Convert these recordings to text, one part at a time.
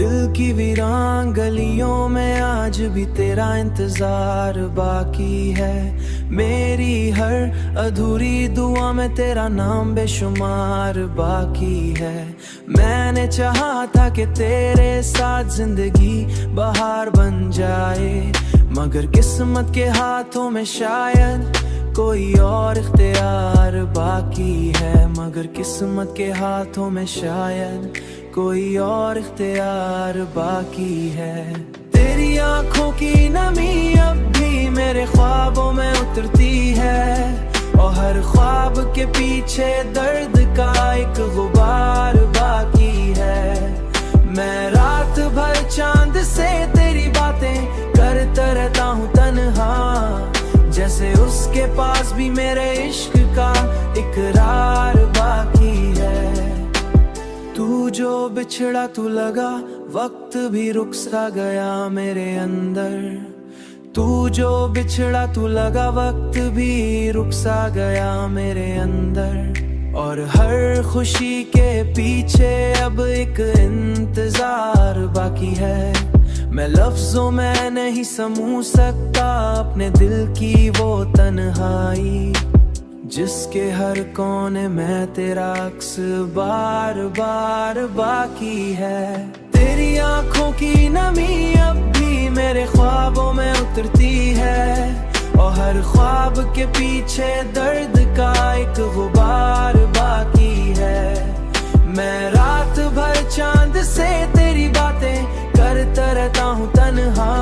दिल की वीरान गलियों में आज भी तेरा इंतजार बाकी है। मेरी हर अधूरी दुआ में तेरा नाम बेशुमार बाकी है। मैंने चाहा था कि तेरे साथ जिंदगी बहार बन जाए, मगर किस्मत के हाथों में शायद कोई और इख्तियार बाकी है। मगर किस्मत के हाथों में शायद कोई और इख्तियार बाकी है। तेरी आंखों की नमी अब भी मेरे ख्वाबों में उतरती है, और हर ख्वाब के पीछे दर्द का एक गुबार बाकी है। मैं रात भर चांद से तेरी बातें करता रहता हूँ तन्हा, जैसे उसके पास भी मेरे इश्क का इकरार बाकी है। तू जो बिछड़ा तू लगा वक्त भी रुक सा गया मेरे अंदर। तू जो बिछड़ा तू लगा वक्त भी रुक सा गया मेरे अंदर, और हर खुशी के पीछे अब एक इंतजार बाकी है। मैं लफ्जों में नहीं समझ सकता अपने दिल की वो तन्हाई, जिसके हर कोने में तेरा अक्स बार बार बाकी है। तेरी आंखों की नमी अब भी मेरे ख्वाबों में उतरती है, और हर ख्वाब के पीछे दर्द का एक गुबार बाकी है। मैं रात भर चांद से तेरी बातें करता रहता हूँ तन्हा,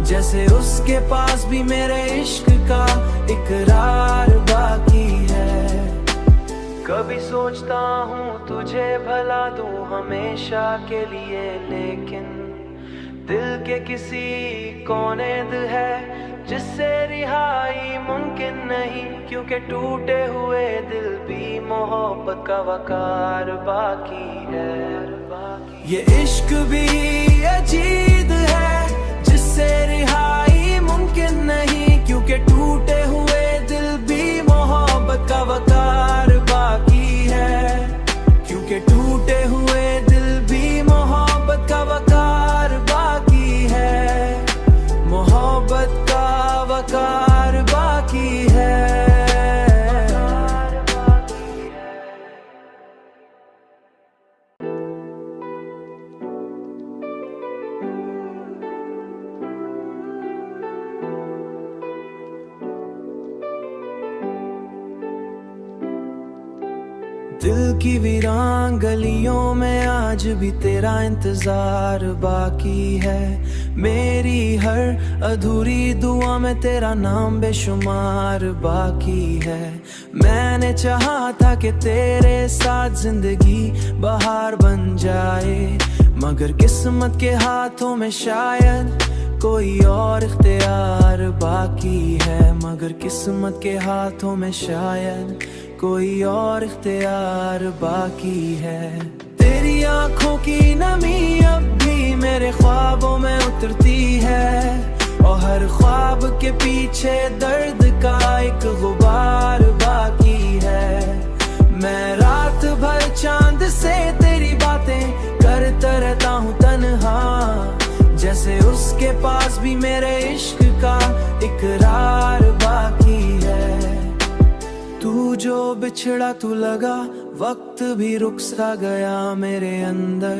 जैसे उसके पास भी मेरे इश्क का इकरार बाकी है। कभी सोचता हूँ तुझे भला दूँ हमेशा के लिए, लेकिन दिल के किसी कोने है जिससे रिहाई मुमकिन नहीं, क्योंकि टूटे हुए दिल भी मोहब्बत का वकार बाकी है। ये इश्क भी अजीब है जिससे रिहाई मुमकिन नहीं, क्योंकि टूटे हुए दिल भी मोहब्बत का वकार बाकी है। क्योंकि टूटे हुए दिल भी मोहब्बत का वकार बाकी है। मोहब्बत का वकार बाकी है। दिल की वीरान गलियों में आज भी तेरा इंतजार बाकी है। मेरी हर अधूरी दुआ में तेरा नाम बेशुमार बाकी है। मैंने चाहा था कि तेरे साथ जिंदगी बहार बन जाए, मगर किस्मत के हाथों में शायद कोई और इख्तियार बाकी है। मगर किस्मत के हाथों में शायद कोई और इख्तियार बाकी है। तेरी आंखों की नमी अब भी मेरे ख्वाबों में उतरती है, और हर ख्वाब के पीछे दर्द का एक गुबार बाकी है। मैं रात भर चांद से तेरी बातें करता रहता हूँ तन्हा, जैसे उसके पास भी मेरे इश्क का इकरार बाकी है। तू जो बिछड़ा तू लगा वक्त भी रुक सा गया मेरे अंदर।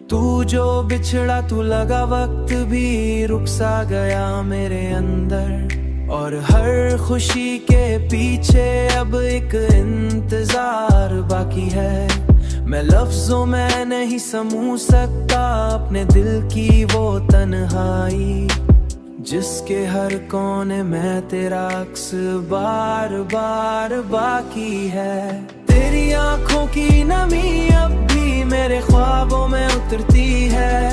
तू जो बिछड़ा तू लगा वक्त भी रुक सा गया मेरे अंदर, और हर खुशी के पीछे अब एक इंतजार बाकी है। मैं लफ्जों में नहीं समझ सकता अपने दिल की वो तन्हाई, जिसके हर कोने में तेरा अक्स बार बार बाकी है। तेरी आंखों की नमी अब भी मेरे ख्वाबों में उतरती है,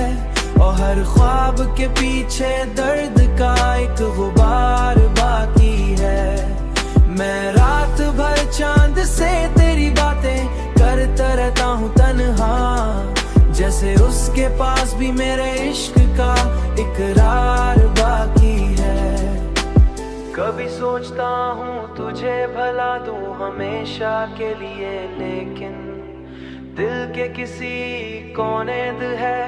और हर ख्वाब के पीछे दर्द का एक गुबार बाकी है। मैं रात भर चांद से तेरी बातें करता रहता हूँ तन्हा, जैसे उसके पास भी मेरे इश्क का इकरार बाकी है। कभी सोचता हूँ तुझे भला दूँ हमेशा के लिए, लेकिन दिल के किसी कोने है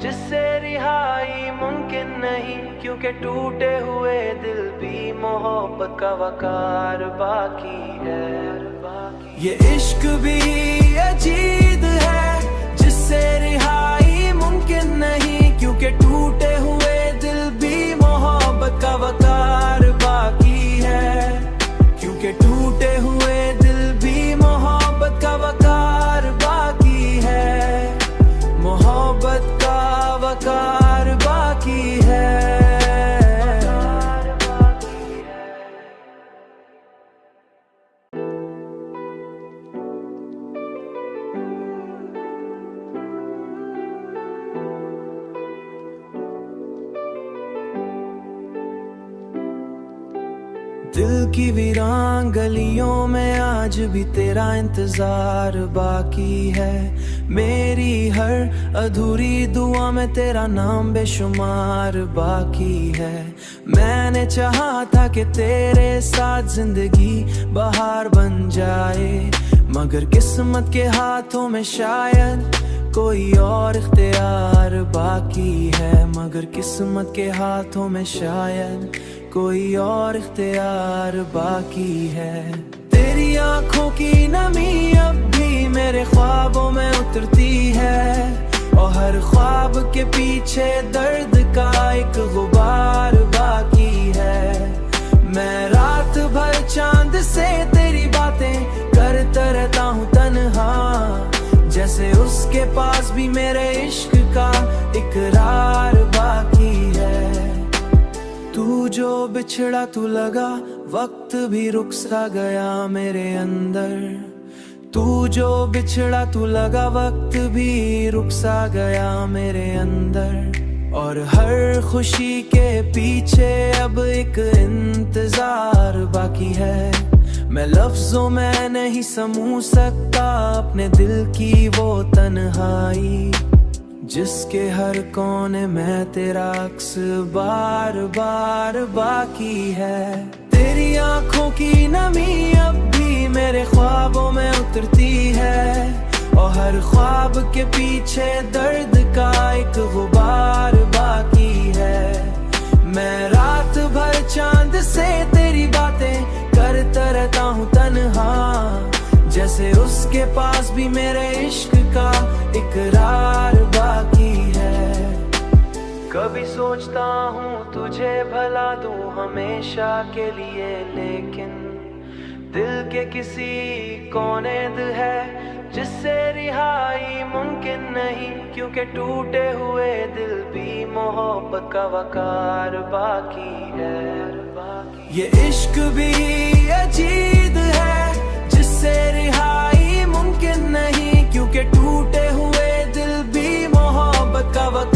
जिससे रिहाई मुमकिन नहीं, क्योंकि टूटे हुए दिल भी मोहब्बत का वकार बाकी है। ये इश्क भी अजीब है जिससे रिहाई मुमकिन नहीं, क्योंकि टूटे हुए दिल भी मोहब्बत का वकार बाकी है, क्योंकि टूटे हुए दिल भी मोहब्बत का वकार बाकी है, मोहब्बत का वकार बाकी है। दिल की वीरान गलियों में आज भी तेरा इंतजार बाकी है, मेरी हर अधूरी दुआ में तेरा नाम बेशुमार बाकी है। मैंने चाहा था कि तेरे साथ जिंदगी बहार बन जाए, मगर किस्मत के हाथों में शायद कोई और इख्तियार बाकी है, मगर किस्मत के हाथों में शायद कोई और इख्तियार बाकी है। तेरी आंखों की नमी अब भी मेरे ख्वाबों में उतरती है, और हर ख्वाब के पीछे दर्द का एक गुबार बाकी है। मैं रात भर चांद से तेरी बातें करता रहता हूँ तन्हा, जैसे उसके पास भी मेरे इश्क का इकरार बाकी है। तू जो बिछड़ा तू लगा वक्त भी रुक सा गया मेरे अंदर, तू जो बिछड़ा तू लगा वक्त भी रुक सा गया मेरे अंदर, और हर खुशी के पीछे अब एक इंतजार बाकी है। मैं लफ्जों में नहीं समझ सकता अपने दिल की वो तन्हाई, जिसके हर कोने में तेरा अक्स बार बार बाकी है। तेरी आंखों की नमी अब भी मेरे ख्वाबों में उतरती है, और हर ख्वाब के पीछे दर्द का एक गुबार बाकी है। मैं रात भर चांद से तेरी बातें करता रहता हूँ तन्हा, जैसे उसके पास भी मेरे इश्क का इकरार बाकी है। कभी सोचता हूँ तुझे भला दूँ हमेशा के लिए, लेकिन दिल के किसी कोने है जिससे रिहाई मुमकिन नहीं, क्योंकि टूटे हुए दिल भी मोहब्बत का वकार बाकी है। ये इश्क भी अजीब है जिससे रिहाई मुमकिन नहीं, क्योंकि टूटे हुए दिल भी मोहब्बत का वकार